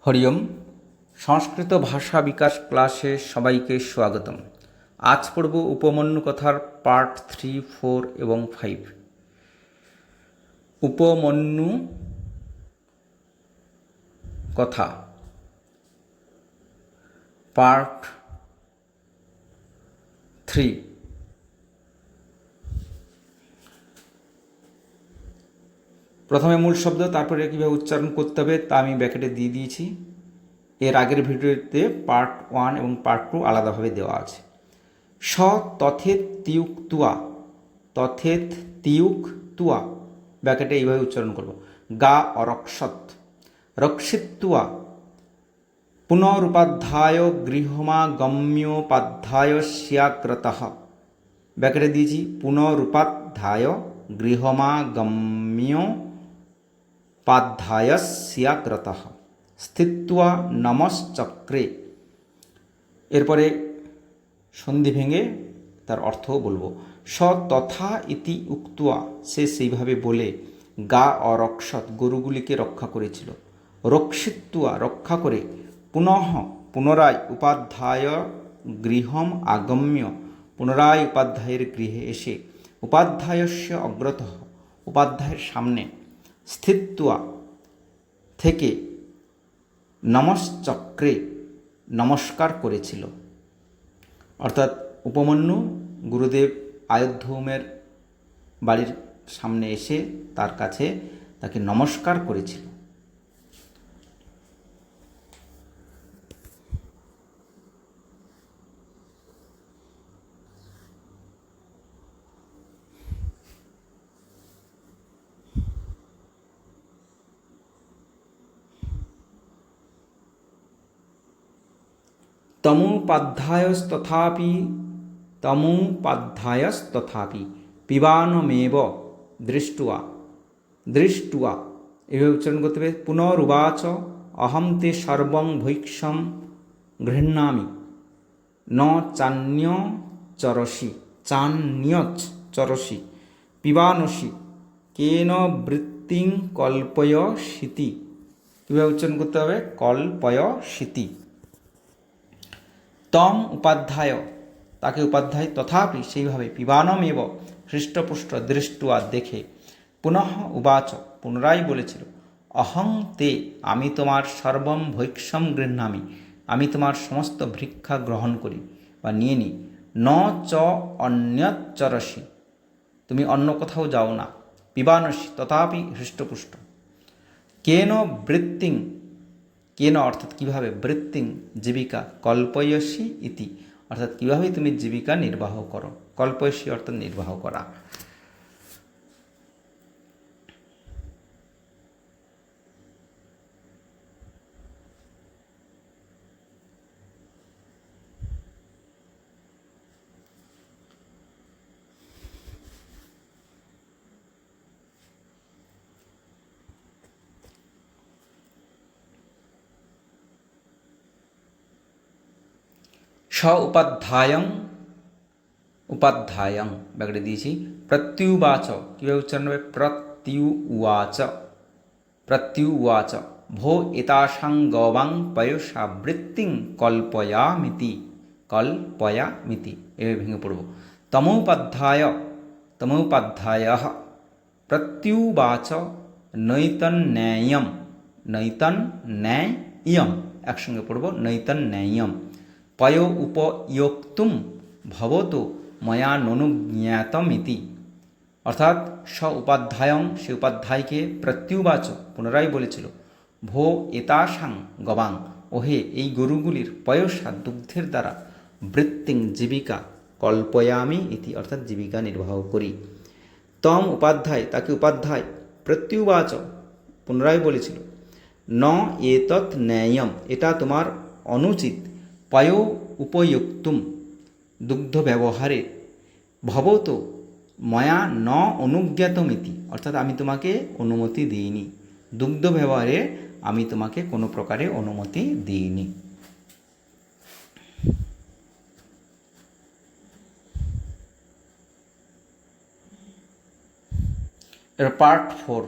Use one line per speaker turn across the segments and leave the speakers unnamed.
হরিওম। সংস্কৃত ভাষা বিকাশ ক্লাসে সবাইকে স্বাগতম। আজ পড়ব উপমন্যু কথার পার্ট 3, 4 এবং 5। উপমন্যু কথা পার্ট 3। প্রথমে মূল শব্দ, তারপরে কীভাবে উচ্চারণ করতে হবে তা আমি ব্র্যাকেটে দিয়ে দিয়েছি। এর আগের ভিডিওতে পার্ট 1 এবং পার্ট 2 আলাদাভাবে দেওয়া আছে। স তথেত তিউক তুয়া, তথেত তিউক তুয়া, ব্র্যাকেটে এইভাবে উচ্চারণ করব। গা অরক্ষত, রক্ষিত্তুয়া, পুনরুপাধ্যায় গৃহমাগম্যোপাধ্যায় স্যাগ্রতঃ, ব্র্যাকেটে দিয়েছি পুনরুপাধ্যায় গৃহমাগম্যোপাধ্যায় স্যাগ্রতঃ, স্থিত্বা নমশ্চক্রে। এরপরে সন্ধি ভেঙে তার অর্থও বলবো। স তথা ইতি উক্তুয়া, সে সেইভাবে বলে, গা অরক্ষত, গরুগুলিকে রক্ষা করেছিল, রক্ষিত্বা, রক্ষা করে, পুনঃ, পুনরায়, উপাধ্যায় গৃহম আগম্য, পুনরায় উপাধ্যায়ের গৃহে এসে, উপাধ্যায়স্য অগ্রতঃ, উপাধ্যায়ের সামনে, স্থিত্বা, থেকে, নমশ্চক্রে, নমস্কার করেছিল। অর্থাৎ উপমন্যু গুরুদেব আয়ুধৌমের বাড়ির সামনে এসে তার কাছে তাকে নমস্কার করেছিল। তমুপাধ্যায়স্তথাপি পিবানমেব দৃষ্ট্বা, দৃষ্ট্বা, এভাবে উচ্চারণ করতে হবে। পুনরুবাচ অহম তে সর্বং ভৈক্ষম গৃহ্ণামি ন চান্যচরসি, চান্যচরসি, পিবানসি কেন বৃত্তিং কল্পয়সিতি, কীভাবে উচ্চারণ করতে হবে? কল্পয়সিতি। তম উপাধ্যায়, তাকে উপাধ্যায়, তথাপি সেইভাবে, পিবানমেব, হৃষ্টপুষ্ট, দৃষ্ট্বা, দেখে, পুনঃ উবাচ, পুনরায় বলেছিল, অহং তে, আমি তোমার, সর্বম ভৈক্ষম গৃহ্ণামি, আমি তোমার সমস্ত ভিক্ষা গ্রহণ করি বা নিয়ে নিই, ন চ অন্যচ্চরসি, তুমি অন্য কোথাও যাও না, পিবানসি, তথাপি হৃষ্টপুষ্ট, কেন বৃত্তিং, কেন অর্থাৎ কীভাবে, বৃত্তিং জীবিকা, কল্পয়সি ইতি অর্থাৎ কীভাবে তুমি জীবিকা নির্বাহ করো, কল্পয়সি অর্থাৎ নির্বাহ করা। স উপাধ্যায়ং, উপাধ্যায়ং, ব্যাগড়ে দিয়েছি। প্রত্যুবাচ, কীভাবে উচ্চারণ হবে? প্রত্যুবাচ, প্রত্যুবাচ, ভো এতাসাং গবাং পয়সা বৃত্তিং কল্পয়ামিতি, কল্পয়ামিতি, এভাবে ভেঙে পড়ব। তমোপাধ্যায়, তমোপাধ্যায়ঃ, প্রত্যুবাচ নৈতন্ন্যায়ম, নৈতন্ন্যায়ম, একসঙ্গে পড়ব, নৈতন্ন্যায়ম, পয় উপয়োক্তুম ভবতো ময়া ননুজ্ঞাতমিতি, অর্থাৎ স উপাধ্যায়ং, সে উপাধ্যায়কে, প্রত্যুবাচ, পুনরায় বলেছিল, ভো এতাসাং গবাং, ওহে এই গরুগুলির, পয়সা দুগ্ধের দ্বারা, বৃত্তিং জীবিকা, কল্পয়ামি ইতি অর্থাৎ জীবিকা নির্বাহ করি। তম উপাধ্যায়, তাকে উপাধ্যায়, প্রত্যুবাচ, পুনরায় বলেছিল, ন এতৎ ন্যায়ম, এটা তোমার অনুচিত, পয় উপযুক্তুম, দুগ্ধ ব্যবহারে, ভবত ময়া ন অনুজ্ঞাতমিতি অর্থাৎ আমি তোমাকে অনুমতি দিইনি, দুগ্ধ ব্যবহারে আমি তোমাকে কোনো প্রকারে অনুমতি দিইনি। এর পার্ট 4।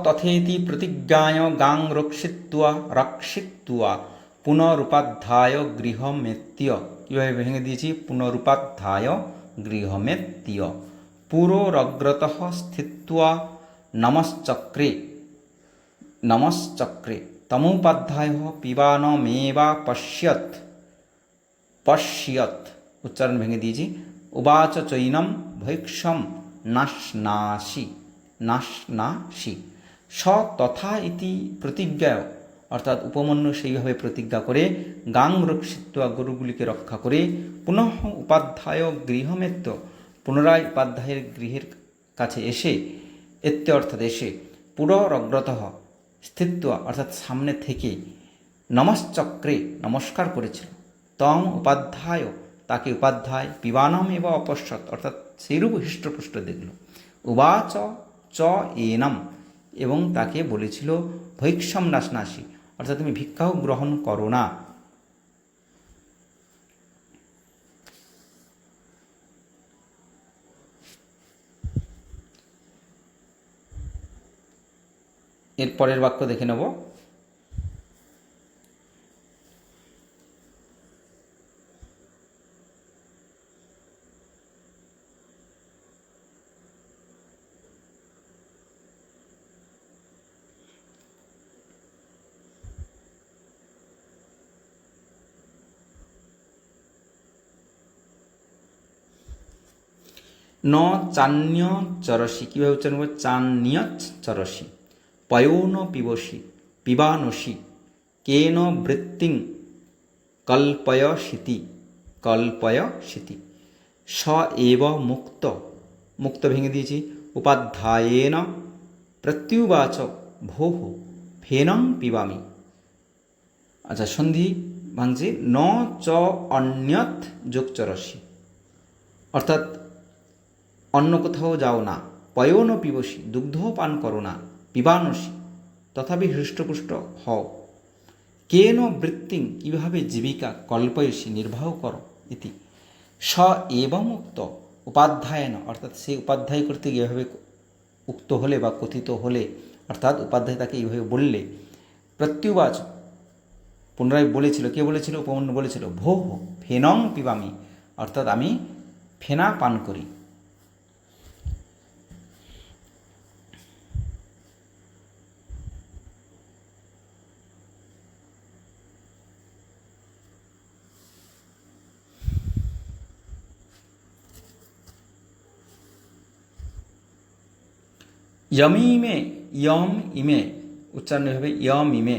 তথেতি প্রতিজ্ঞায় গাং রক্ষিত্বা পুনরুপাধ্যায় গৃহমেত্য। কীভাবে ভেঙে দিয়েছি? পুনরুপাধ্যায় গৃহমেত্য। পুরোরগ্রতঃ স্থিত্বা নমশ্চক্রে তমুপাধ্যায় পিবানমেবা পশ্যত। উচ্চারণ ভেঙে দিয়েছি। উবাচ চৈনম ভৈক্ষম নাশনাসি। স তথা ইতি প্রতিজ্ঞায়, অর্থাৎ উপমন্যু সেইভাবে প্রতিজ্ঞা করে গাং রক্ষিত্বা গরুগুলিকে রক্ষা করে পুনঃ উপাধ্যায় গৃহমেত্য পুনরায় উপাধ্যায়ের গৃহের কাছে এসে অর্থাৎ এসে পুররগ্রতঃ স্থিত্বা অর্থাৎ সামনে থেকে নমশ্চক্রে নমস্কার করেছিল। তম উপাধ্যায় তাকে উপাধ্যায় পিবানম এবং অপশ্যৎ অর্থাৎ সেইরূপ হৃষ্টপুষ্ট দেখল। উবাচ চ এনম এবং তাকে বলেছিল ভৈক্ষম নাশনাসি অর্থাৎ তুমি ভিক্ষাও গ্রহণ করো না। এর পরের বাক্য দেখে নেব। ন চান্য চরসি, কীভাবে উচ্চারণ করবো? চান্য চরসি পয়োন পিবানসি কেন বৃত্তিং কল্পয়সিতি। স এব মুক্ত ভেঙে দিয়েছি। উপাধ্যায়েন প্রত্যুবাচ ভোঃ ফেনং পিবামি। আচ্ছা, সন্ধি ভাঙছি। ন চ অন্যথ যোগচরসি অর্থাৎ অন্য কোথাও যাও না। পয়োন পিবসি দুগ্ধও পান করো না। পিবানসি তথাপি হৃষ্টপুষ্ট হও। কেন বৃত্তিং কীভাবে জীবিকা কল্পয়সি নির্বাহ করো। ইতি স এবং উক্ত উপাধ্যায়ন অর্থাৎ সে উপাধ্যায় করতে এভাবে উক্ত হলে বা কথিত হলে অর্থাৎ উপাধ্যায় তাকে এইভাবে বললে প্রত্যুবাচ পুনরায় বলেছিল। কে বলেছিল? উপমন্যু বলেছিল। ভোঃ ফেনং পিবামি অর্থাৎ আমি ফেনা পান করি। ইয়ম ইমে উচ্চারণ হবে ইয়ম ইমে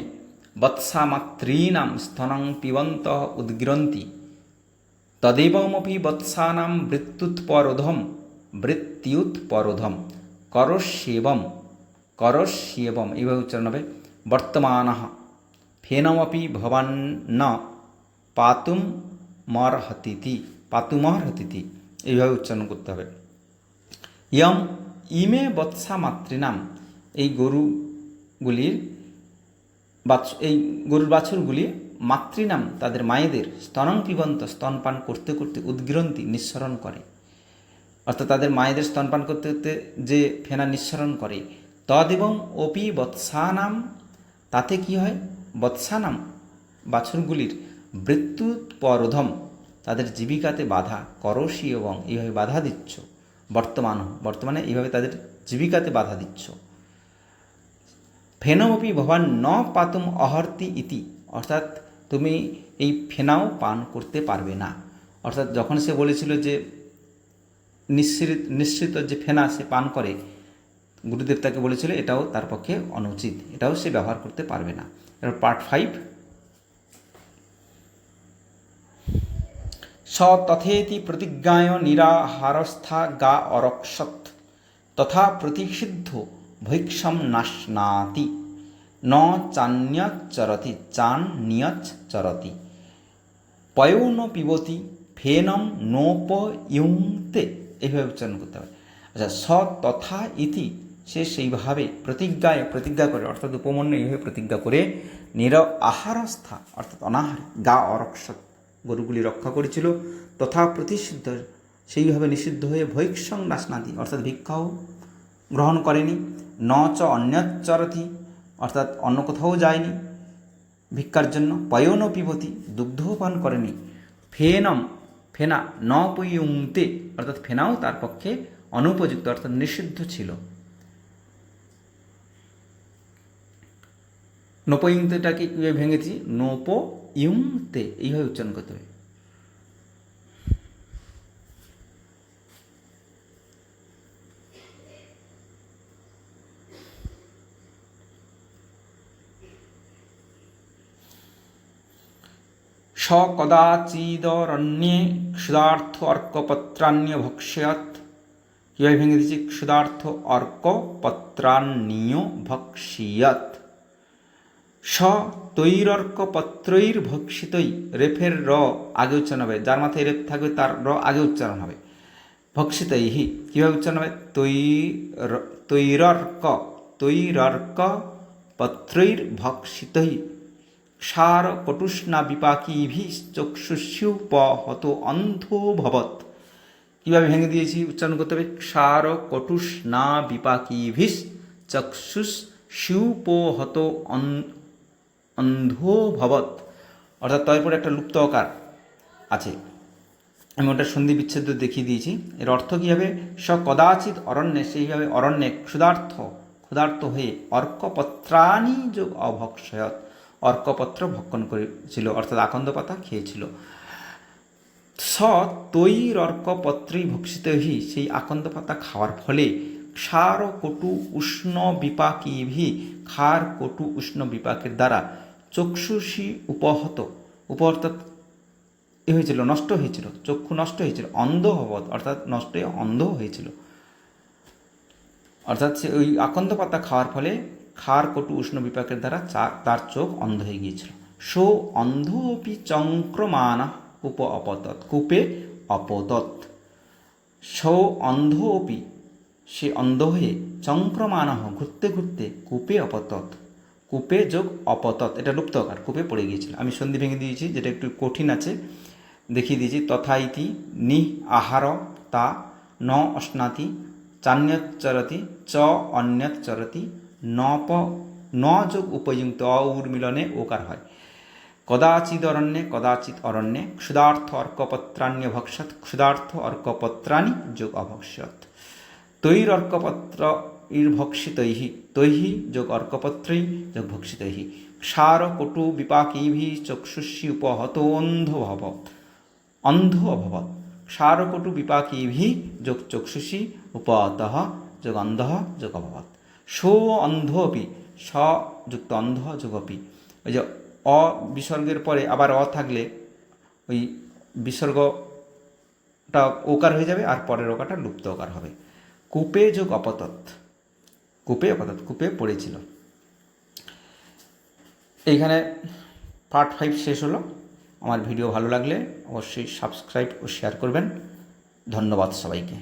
বৎসামাত্রীনাম স্তনং পিবন্তঃ উদ্গৃহন্তি তদেবমপি বৎসানাম বৃত্ত্যুৎপরোধম করস্যেবম এইভাবে উচ্চারণ হবে। বর্তমানঃ ফেনমপি ভবান্ন পাতুমর্হতিতি এইভাবে উচ্চারণ করতে হবে। ইয়ম ইমে বৎসা মাতৃনাম এই গরুর বাছুরগুলি মাতৃনাম তাদের মায়েদের স্তনং পিবন্ত স্তনপান করতে করতে উদ্গৃহন্তি নিঃসরণ করে, অর্থাৎ তাদের মায়েদের স্তনপান করতে করতে যে ফেনা নিঃসরণ করে। তদেবং অপি বৎসানাম তাতে কি হয়? বৎসানাম বাছুরগুলির বৃত্ত্যুৎপরোধম তাদের জীবিকাতে বাধা করসি এবং এইভাবে বাধা দিচ্ছ। বর্তমানে এইভাবে তাদের জীবিকাতে বাধা দিচ্ছ। ফেনমপি ভবান ন পাতুম অহর্তি ইতি অর্থাৎ তুমি এই ফেনাও পান করতে পারবে না। অর্থাৎ যখন সে বলেছিল যে নিঃসৃত যে ফেনা সে পান করে, গুরুদেব তাকে বলেছিল এটাও তার পক্ষে অনুচিত, এটাও সে ব্যবহার করতে পারবে না। এবার পার্ট 5। স তথেতি প্রতিজ্ঞায় নিরাহারস্থা গা অরক্ষত তথা প্রতিষিদ্ধ ভৈক্ষম নাশনাতি ন চান্যচরতি পয়োন পিবতি ফেনম নোপয়ুংতে এইভাবে উচ্চারণ করতে হবে। আচ্ছা, স তথা ইতি সে সেইভাবে প্রতিজ্ঞা করে অর্থাৎ উপমন্যু এইভাবে প্রতিজ্ঞা করে আহারস্থা অর্থাৎ অনাহারে গা অরক্ষত গরুগুলি রক্ষা করেছিল। তথা প্রতিষিদ্ধ সেইভাবে নিষিদ্ধ হয়ে ভৈক্ষং নাশনাতি অর্থাৎ ভিক্ষাও গ্রহণ করেনি। ন চ অন্যচ্চরতি, অর্থাৎ অন্য কোথাও যায়নি ভিক্ষার জন্য। পয়ন পিবতি, দুগ্ধও পান করেনি। ফেনম, ফেনা ন পয়ুংতে, অর্থাৎ ফেনাও তার পক্ষে অনুপযুক্ত, অর্থাৎ নিষিদ্ধ ছিল। নোপয়ুংতেটাকে কীভাবে ভেঙেছি? নোপ ইউংতে, এইভাবে উচ্চারণ করতে হবে। স কদাচিদরণ্যে ক্ষুধার্থ অর্কপত্রাণ্য ভক্ষ্যত, কীভাবে ভেঙে দিচ্ছি? ক্ষুধার্থ অর্কপত্রাণ্য ভক্ষ্যত। স তৈরর্কপত্রৈর ভক্ষিতই, রেফের র আগে উচ্চারণ হবে, যার মাথায় রেফ থাকবে তার র আগে উচ্চারণ হবে। ভক্ষিতৈহি কীভাবে উচ্চারণ হবে? তৈরর্ক পত্রৈর ভক্ষিতৈ ক্ষার কটুষ্ণা বিপাকীভিশ্চক্ষুষ্যুপহত অন্ধো ভবৎ। কীভাবে ভেঙে দিয়েছি? উচ্চারণ করতে হবে ক্ষার কটুষ্ণা বিপাকীভিশ্চক্ষুষ্যুপহত অন্ধো ভবৎ, অর্থাৎ তারপরে একটা লুপ্ত আকার আছে, আমি ওটা সন্ধি বিচ্ছেদ দেখিয়ে দিয়েছি। এর অর্থ কী হবে? স কদাচিৎ অরণ্যে, সেইভাবে অরণ্যে ক্ষুধার্ত হয়ে অর্কপত্রাণি যোগ অভক্ষয়ত, অর্কপত্র ভক্ষণ করেছিল, অর্থাৎ আকন্দ পাতা খেয়েছিল। স তৈরর্কপত্রই ভক্ষিত হি, সেই আকন্দ পাতা খাওয়ার ফলে ক্ষার কটু উষ্ণ বিপাকীভি, ক্ষার কটু উষ্ণ বিপাকের দ্বারা চক্ষুষী উপহত, অর্থাৎ এ হয়েছিল, নষ্ট হয়েছিল, চক্ষু নষ্ট হয়েছিল। অন্ধ হবৎ, অর্থাৎ নষ্ট হয়ে অন্ধ হয়েছিল, অর্থাৎ সে ওই আকন্দ পাতা খাওয়ার ফলে ক্ষার কটু উষ্ণ বিপাকের দ্বারা তার চোখ অন্ধ হয়ে গিয়েছিল। সো অন্ধপি চক্রমান কূপ অপতৎ, কূপে অপতৎ। সো অন্ধপি, সে অন্ধ হয়ে চক্রমান, ঘুরতে ঘুরতে কূপে অপতৎ, কূপে যোগ অপতৎ, এটা লুপ্ত আকার, কূপে পড়ে গিয়েছিল। আমি সন্ধি ভেঙে দিয়েছি, যেটা একটু কঠিন আছে, দেখিয়ে দিয়েছি। তথা ইতি নি আহার তা ন অশ্নাতি চান্যচ্চরতি চ অন্যচ্চরতি ন যোগ উপযুক্ত অউর মিলনে ওকার হয়। কদাচিৎ অরণ্যে ক্ষুধার্থ অর্কপত্রাণ্য ভক্ষত, ক্ষুধার্থ অর্কপত্রাণি যোগ অভক্ষত। তৈরর্কপত্র ভক্ষিতৈহি, তৈহি যোগ অর্কপত্রৈ যোগ ভক্ষিতৈহি ক্ষার কটু বিপাকীভি চক্ষুষী উপহত অন্ধ অভবৎ। ক্ষার কটু বিপাকীভি যোগ চক্ষুষী উপহতঃ যোগ অন্ধ যোগ অভবৎ। সো অন্ধপি, স যুক্ত অন্ধ যোগ অপি, ওই যে অ বিসর্গের পরে আবার অ থাকলে ওই বিসর্গটা ওকার হয়ে যাবে, আর পরের ওকারটা লুপ্ত ওকার হবে। কূপে যোগ অপতৎ, কূপে অপতৎ, কূপে পড়েছিল। এইখানে পার্ট 5 শেষ হলো। আমার ভিডিও ভালো লাগলে অবশ্যই সাবস্ক্রাইব ও শেয়ার করবেন। ধন্যবাদ সবাইকে।